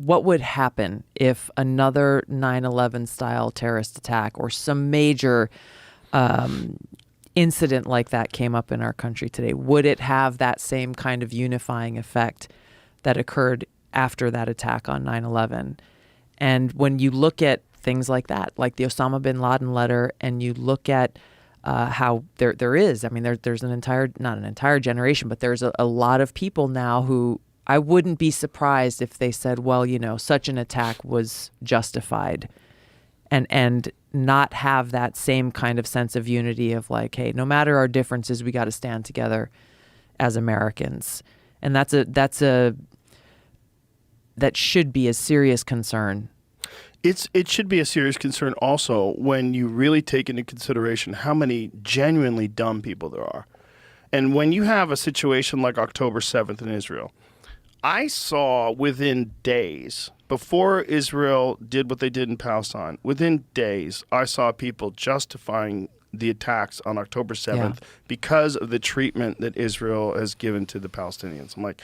what would happen if another 9/11 style terrorist attack or some major incident like that came up in our country today? Would it have that same kind of unifying effect that occurred after that attack on 9/11? And when you look at things like that, like the Osama bin Laden letter, and you look at how there is, I mean, there's not an entire generation, but there's a lot of people now who I wouldn't be surprised if they said, well, such an attack was justified, and not have that same kind of sense of unity of like, hey, no matter our differences, we got to stand together as Americans. And that should be a serious concern. It should be a serious concern also when you really take into consideration how many genuinely dumb people there are. And when you have a situation like October 7th in Israel, I saw within days, before Israel did what they did in Palestine, within days, I saw people justifying the attacks on October 7th because of the treatment that Israel has given to the Palestinians. I'm like,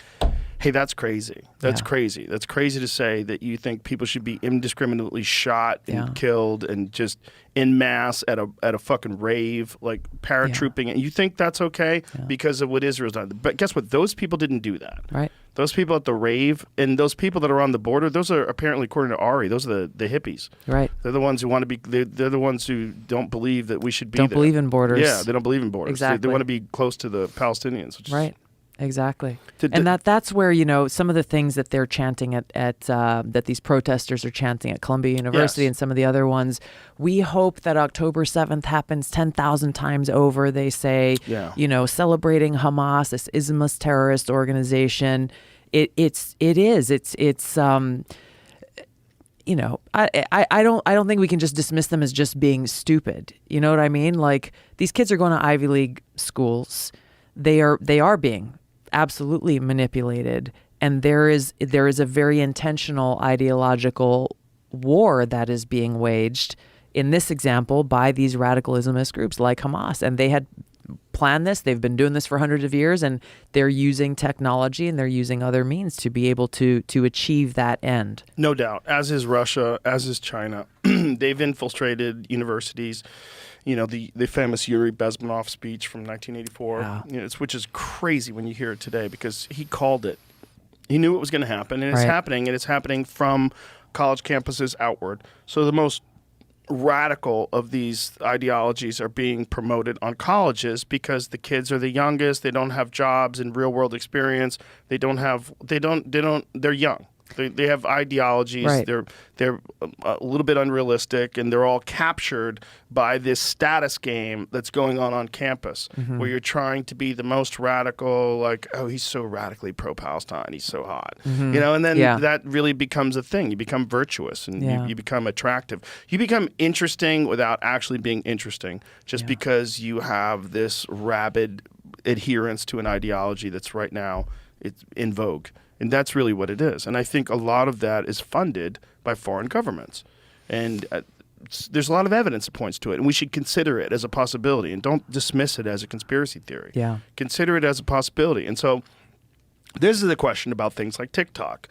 hey, that's crazy. That's crazy. That's crazy to say that you think people should be indiscriminately shot and killed and just en masse at a fucking rave, like paratrooping. And you think that's okay because of what Israel's done. But guess what? Those people didn't do that. Right. Those people at the rave and those people that are on the border, those are apparently, according to Ari, those are the hippies. Right. They're the ones who want to be, they're the ones who don't believe that we should be there. Don't believe in borders. Yeah, they don't believe in borders. Exactly. They want to be close to the Palestinians. Which right. Exactly. And that's where, some of the things that they're chanting at that these protesters are chanting at Columbia University and some of the other ones, we hope that October 7th happens 10,000 times over, they say, celebrating Hamas, this Islamist terrorist organization. I don't think we can just dismiss them as just being stupid. You know what I mean? Like, these kids are going to Ivy League schools. They are being absolutely manipulated, and there is a very intentional ideological war that is being waged in this example by these radical Islamist groups like Hamas, and they had planned this. They've been doing this for hundreds of years, and they're using technology and they're using other means to be able to achieve that end. No doubt, as is Russia, as is China. They've infiltrated universities. The famous Yuri Bezmenov speech from 1984, which is crazy when you hear it today because he called it. He knew it was going to happen, and it's happening, and it's happening from college campuses outward. So the most radical of these ideologies are being promoted on colleges because the kids are the youngest. They don't have jobs and real world experience. They're young. They have ideologies. Right. They're a little bit unrealistic, and they're all captured by this status game that's going on campus, where you're trying to be the most radical. Like, oh, he's so radically pro-Palestine. He's so hot, and then that really becomes a thing. You become virtuous, and you become attractive. You become interesting without actually being interesting, just because you have this rabid adherence to an ideology that's right now it's in vogue. And that's really what it is. And I think a lot of that is funded by foreign governments. And there's a lot of evidence that points to it. And we should consider it as a possibility. And don't dismiss it as a conspiracy theory. Yeah. Consider it as a possibility. And so this is the question about things like TikTok,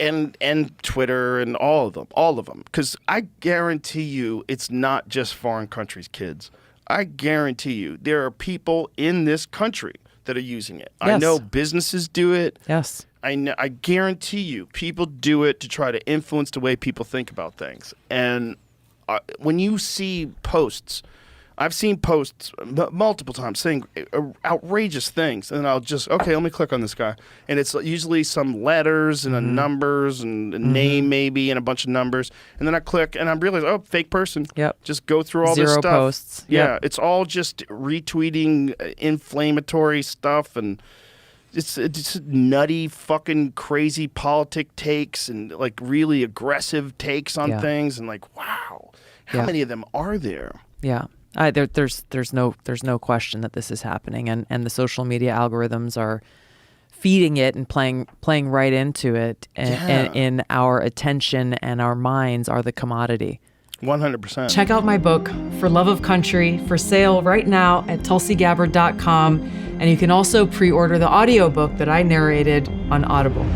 and Twitter and all of them. Because I guarantee you it's not just foreign countries' kids. I guarantee you there are people in this country that are using it. Yes. I know businesses do it. Yes. I guarantee you people do it to try to influence the way people think about things. And when you see posts, I've seen posts multiple times saying outrageous things, and I'll just, let me click on this guy. And it's usually some letters and a numbers and a name maybe and a bunch of numbers. And then I click and I realize, fake person. Yep. Just go through all this stuff. Zero posts. Yeah. Yep. It's all just retweeting inflammatory stuff, and it's nutty fucking crazy politic takes and like really aggressive takes on things. And like, wow, how many of them are there? Yeah. There's no question that this is happening, and the social media algorithms are feeding it and playing right into it, and in our attention and our minds are the commodity. 100%. Check out my book, For Love of Country, for sale right now at tulsigabbard.com, and you can also pre-order the audiobook that I narrated on Audible.